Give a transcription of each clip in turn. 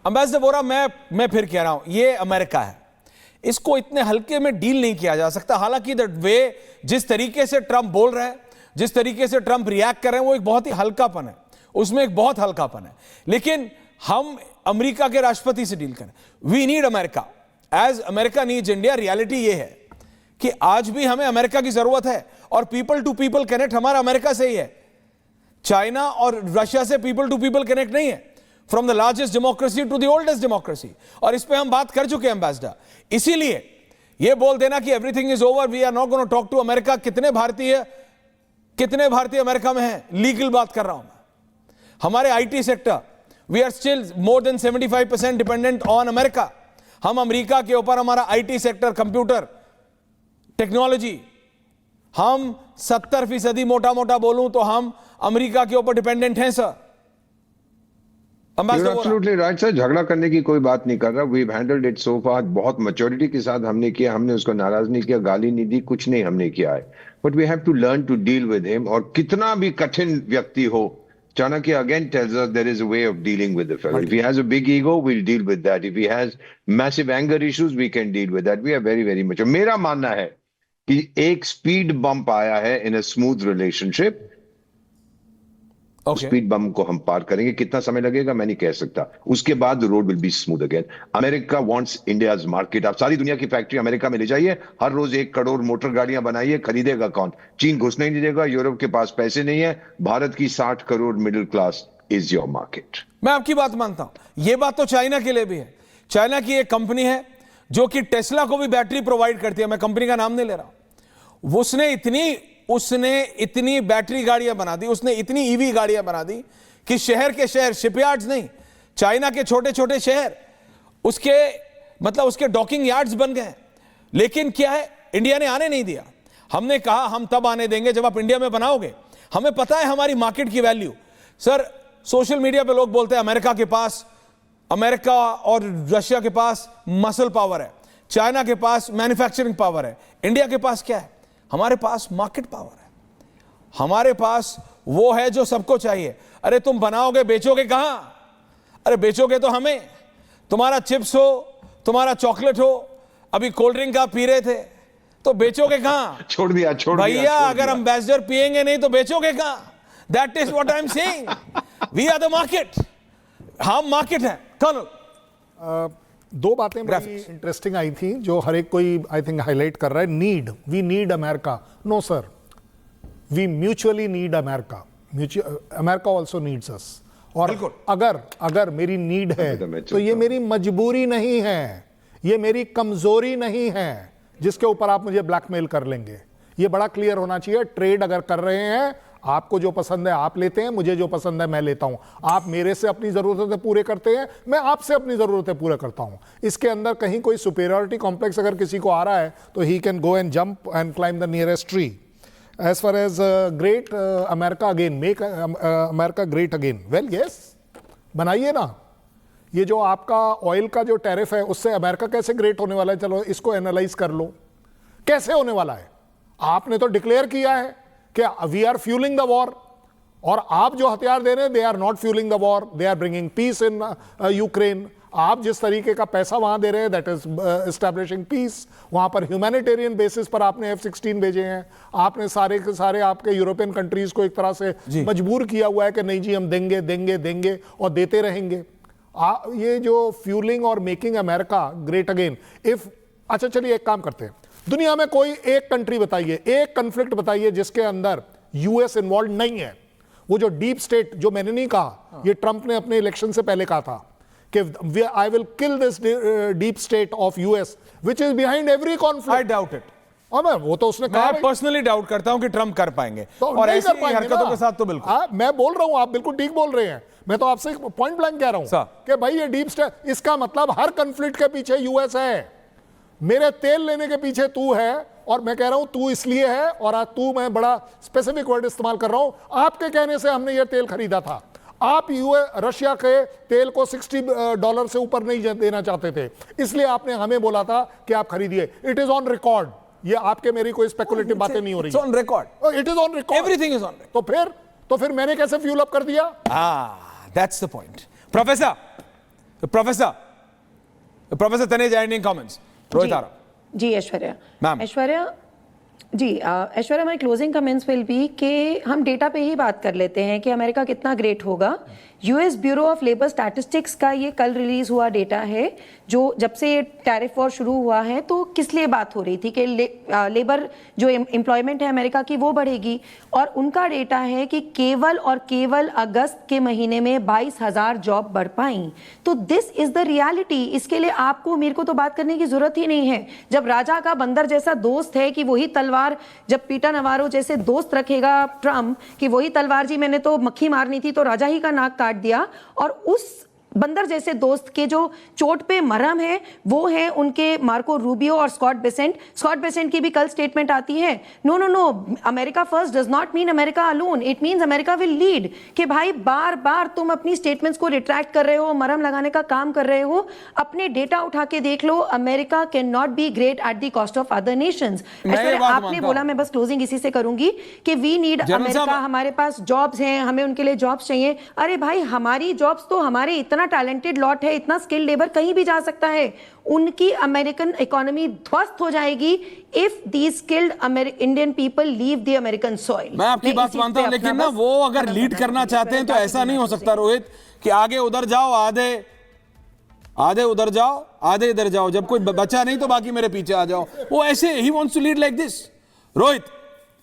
Ambassador Vora, मैं फिर कह रहा हूं, ये अमेरिका है, इसको इतने हल्के में डील नहीं किया जा सकता। हालांकि दैट वे, जिस तरीके से ट्रंप बोल रहे हैं, जिस तरीके से ट्रंप रिएक्ट कर रहे हैं, वो एक बहुत ही हल्कापन है, उसमें एक बहुत हल्कापन है। लेकिन हम अमेरिका के राष्ट्रपति से डील करें, we need America as America needs India. Reality ये है कि आज भी हमें अमेरिका की जरूरत है, और पीपल टू पीपल कनेक्ट हमारा अमेरिका से ही है। चाइना और रशिया से पीपल टू पीपल कनेक्ट नहीं है, from the largest democracy to the oldest democracy. और इस पे हम बात कर चुके हैं एम्बेसडर। इसीलिए ये बोल देना कि everything is over, we are not gonna talk to America, कितने भारतीय अमेरिका में हैं, लीगल बात कर रहा हूं मैं। हमारे IT sector, we are still more than 75% dependent on America. हम अमेरिका के ऊपर, हमारा आईटी सेक्टर, कंप्यूटर टेक्नोलॉजी, हम 70% मोटा मोटा बोलूं तो हम अमेरिका के ऊपर डिपेंडेंट हैं सर। एब्सोल्युटली राइट सर, झगड़ा करने की कोई बात नहीं कर रहा। वी हैंडल्ड इट सो फार, बहुत मैच्योरिटी के साथ हमने किया, हमने उसको नाराज नहीं किया, गाली नहीं दी, कुछ नहीं हमने किया है। But we have to learn to deal with him. और कितना भी कठिन व्यक्ति हो, Chanakya again tells us there is a way of dealing with the fellow. If he has a big ego, we will deal with that. If he has massive anger issues, we can deal with that. We are very very much. मेरा मानना है कि एक speed bump आया है in a smooth relationship. Speed बम को हम पार करेंगे, कितना समय लगेगा मैं नहीं कह सकता। उसके बाद road will be smooth again. America wants India's market. आप सारी दुनिया की फैक्ट्री अमेरिका में ले जाइए, हर रोज 1 करोड़ मोटर गाड़ियां बनाइए, खरीदेगा कौन? चीन घुसने नहीं देगा, यूरोप के पास पैसे नहीं है, भारत की 60 crore middle class is your market. मैं आपकी बात मानता हूं, यह बात तो चाइना के लिए भी है। चाइना की एक कंपनी है जो कि टेस्ला को भी बैटरी प्रोवाइड करती है, मैं कंपनी का नाम नहीं ले रहा। उसने इतनी बैटरी गाड़ियां बना दी, उसने इतनी ईवी गाड़ियां बना दी कि शहर के शहर, शिपयार्ड्स नहीं, चाइना के छोटे छोटे शहर, उसके डॉकिंग यार्ड्स बन गए। लेकिन क्या है, इंडिया ने आने नहीं दिया। हमने कहा हम तब आने देंगे जब आप इंडिया में बनाओगे। हमें पता है हमारी मार्केट की वैल्यू। सर, सोशल मीडिया पे लोग बोलते हैं अमेरिका और रशिया के पास मसल पावर है, चाइना के पास मैन्युफैक्चरिंग पावर है। इंडिया के पास क्या है? हमारे पास मार्केट पावर है। हमारे पास वो है जो सबको चाहिए। अरे तुम बनाओगे, बेचोगे कहां? अरे बेचोगे तो हमें। तुम्हारा चिप्स हो, तुम्हारा चॉकलेट हो, अभी कोल्ड ड्रिंक आप पी रहे थे, तो बेचोगे कहां? छोड़ दिया भैया। अगर एम्बेसडर पिएंगे नहीं तो बेचोगे कहां? That is what I am saying. We are the market. हम मार्केट है। कर्नल, दो बातें बड़ी इंटरेस्टिंग आई थी जो हर एक कोई आई थिंक हाईलाइट कर रहा है। Need, we need America. No sir, we mutually need America. America also needs us. और अगर मेरी नीड है तो ये मेरी मजबूरी नहीं है, ये मेरी कमजोरी नहीं है जिसके ऊपर आप मुझे ब्लैकमेल कर लेंगे। ये बड़ा क्लियर होना चाहिए। ट्रेड अगर कर रहे हैं, आपको जो पसंद है आप लेते हैं, मुझे जो पसंद है मैं लेता हूं। आप मेरे से अपनी जरूरतें पूरे करते हैं, मैं आपसे अपनी जरूरतें पूरे करता हूं। इसके अंदर कहीं कोई सुपेरियरिटी कॉम्प्लेक्स अगर किसी को आ रहा है तो he can go and jump and climb the nearest tree. As far as great America again, make America great again, well yes, बनाइए ना। ये जो आपका ऑयल का जो टैरिफ है उससे अमेरिका कैसे ग्रेट होने वाला है, चलो इसको एनालाइज कर लो। कैसे होने वाला है? आपने तो डिक्लेयर किया है कि we are fueling the war, और आप जो हथियार दे रहे हैं, they are not fueling the war, they are bringing peace in Ukraine. आप जिस तरीके का पैसा वहां दे रहे हैं, दैट इज एस्टैब्लिशिंग पीस। वहां पर ह्यूमैनिटेरियन बेसिस पर आपने F-16 भेजे हैं। आपने सारे के सारे आपके यूरोपियन कंट्रीज को एक तरह से मजबूर किया हुआ है कि नहीं जी हम देंगे देंगे देंगे और देते रहेंगे। ये जो फ्यूलिंग और making America great again, if अच्छा चलिए एक काम करते हैं, दुनिया में कोई एक कंट्री बताइए, एक कॉन्फ्लिक्ट बताइए जिसके अंदर यूएस इन्वॉल्व नहीं है। वो जो डीप स्टेट, जो मैंने नहीं कहा, ये ट्रंप ने अपने इलेक्शन से पहले कहा था कि I will kill this deep state of US which is behind every conflict. I doubt it. वो तो उसने कहा। मैं पर्सनली डाउट करता हूं कि ट्रंप कर पाएंगे, तो और ऐसी हरकतों के साथ तो बिल्कुल। मैं बोल रहा हूं, आप बिल्कुल ठीक बोल रहे हैं। मैं तो आपसे पॉइंट ब्लैंक कह रहा हूं कि भाई ये डीप स्टेट, इसका मतलब हर कॉन्फ्लिक्ट के पीछे यूएस है। मेरे तेल लेने के पीछे तू है, और मैं कह रहा हूं तू इसलिए है, और आज तू, मैं बड़ा स्पेसिफिक वर्ड इस्तेमाल कर रहा हूं, आपके कहने से हमने ये तेल खरीदा था। आप रशिया के तेल को $60 से ऊपर नहीं देना चाहते थे, इसलिए आपने हमें बोला था कि आप खरीदिए। It is on record. ये आपके मेरी कोई स्पेकुलेटिव बातें नहीं हो रही। It's on record. It is on record. Everything is on record. तो फिर मैंने कैसे फ्यूल अप कर दिया? That's the point. Professor, professor Taneja, ending comments. Rohit आरा। जी Aishwarya, ma'am. Aishwarya my closing comments will be कि हम डेटा पे ही बात कर लेते हैं कि अमेरिका कितना ग्रेट होगा। US bureau of labour statistics का ये कल रिलीज हुआ डेटा है, जो जब से ये टैरिफ वॉर शुरू हुआ है तो किस लिए बात हो रही थी कि लेबर जो एम्प्लॉयमेंट है अमेरिका की वो बढ़ेगी, और उनका डेटा है कि केवल और केवल अगस्त के महीने में 22,000 जॉब बढ़ पाई। तो दिस इज द रियलिटी। इसके लिए आपको मेरे को तो बात करने की जरूरत ही नहीं है। जब राजा का बंदर जैसा दोस्त है कि वही तलवार, जब पीटा नवारो जैसे दोस्त रखेगा ट्रम्प कि वही तलवार जी मैंने तो मक्खी मारनी थी तो राजा ही का नाक काट दिया, और उस बंदर जैसे दोस्त के जो चोट पे मरहम है वो है उनके मार्को रूबियो और स्कॉट बेसेंट की भी कल स्टेटमेंट आती है, no America first does not mean America alone, it means America will lead. कि भाई बार बार तुम अपनी स्टेटमेंट्स को रिट्रैक्ट कर रहे हो, मरहम लगाने का काम कर रहे हो, अपने डेटा उठा के देख लो। America can not be great at the cost of other nations. आपने बोला, मैं बस क्लोजिंग इसी से करूंगी कि वी नीड अमेरिका, हमारे पास जॉब्स हैं, हमें उनके लिए जॉब्स चाहिए। अरे भाई हमारी जॉब्स तो, हमारे इतना टैलेंटेड लॉट है, इतना स्किल्ड लेबर कहीं भी जा सकता है। उनकी अमेरिकन इकोनॉमी ध्वस्त हो जाएगी if the skilled Indian people leave the American soil. मैं आपकी बात मानता हूं, लेकिन ना वो अगर लीड करना चाहते हैं तो ऐसा नहीं हो सकता रोहित कि आगे उधर जाओ, आधे उधर जाओ, आधे इधर जाओ, जब कोई बचा नहीं तो बाकी मेरे पीछे आ जाओ। वो ऐसे ही wants to lead like this. Rohit,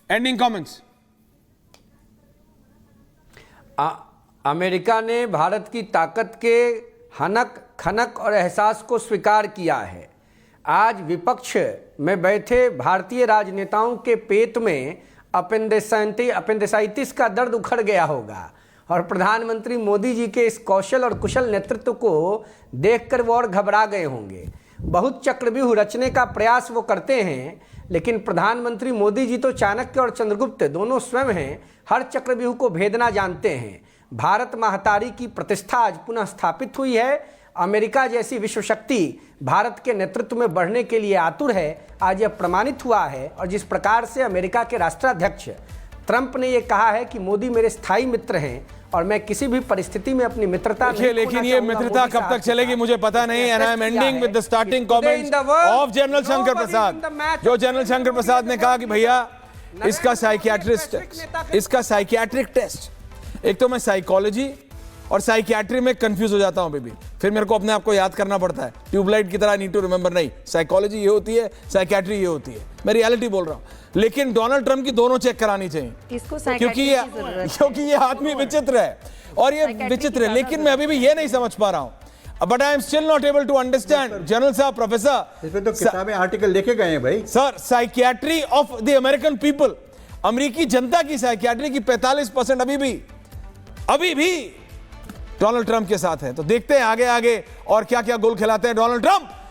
ending comments. America ने भारत की ताकत के हनक खनक और एहसास को स्वीकार किया है। आज विपक्ष में बैठे भारतीय राजनेताओं के पेट में अपेंडिसाइटिस का दर्द उखड़ गया होगा, और प्रधानमंत्री मोदी जी के इस कौशल और कुशल नेतृत्व को देखकर वो और घबरा गए होंगे। बहुत चक्रव्यूह रचने का प्रयास वो करते हैं, लेकिन प्रधानमंत्री मोदी जी तो चाणक्य और चंद्रगुप्त दोनों स्वयं हैं, हर चक्रव्यूह को भेदना जानते हैं। भारत महतारी की प्रतिष्ठा आज पुनः स्थापित हुई है। अमेरिका जैसी विश्व शक्ति भारत के नेतृत्व में बढ़ने के लिए आतुर है। आज यह प्रमाणित हुआ है, और जिस प्रकार से अमेरिका के राष्ट्राध्यक्ष ट्रंप ने यह कहा है कि मोदी मेरे स्थायी मित्र हैं और मैं किसी भी परिस्थिति में अपनी मित्रता नहीं, लेकिन ये मित्रता कब तक चलेगी मुझे पता नहीं। And I am ending with the starting comments of general Shankar Prasad, जो जनरल शंकर प्रसाद ने कहा कि भैया इसका साइकियाट्रिक टेस्ट, एक तो मैं साइकोलॉजी और साइकियाट्री में कंफ्यूज हो जाता हूं अभी भी, फिर मेरे को अपने आप को याद करना पड़ता है ट्यूबलाइट की तरह, नीड टू रिमेंबर। नहीं, साइकोलॉजी ये होती है, साइकियाट्री ये होती है, मैं रियलिटी बोल रहा हूं। लेकिन डोनाल्ड ट्रंप की दोनों चेक करानी चाहिए, क्योंकि ये आदमी विचित्र है और ये विचित्र है। लेकिन मैं अभी भी ये नहीं समझ पा रहा हूं, but I am still not able to understand. General साहब, प्रोफेसर, इसमें तो किताबें आर्टिकल लिखे गए हैं भाई। Sir, psychiatry of the American people, अमेरिकी जनता की साइकियाट्री की 45% अभी भी डोनाल्ड ट्रंप के साथ है। तो देखते हैं आगे और क्या क्या गोल खिलाते हैं डोनाल्ड ट्रंप।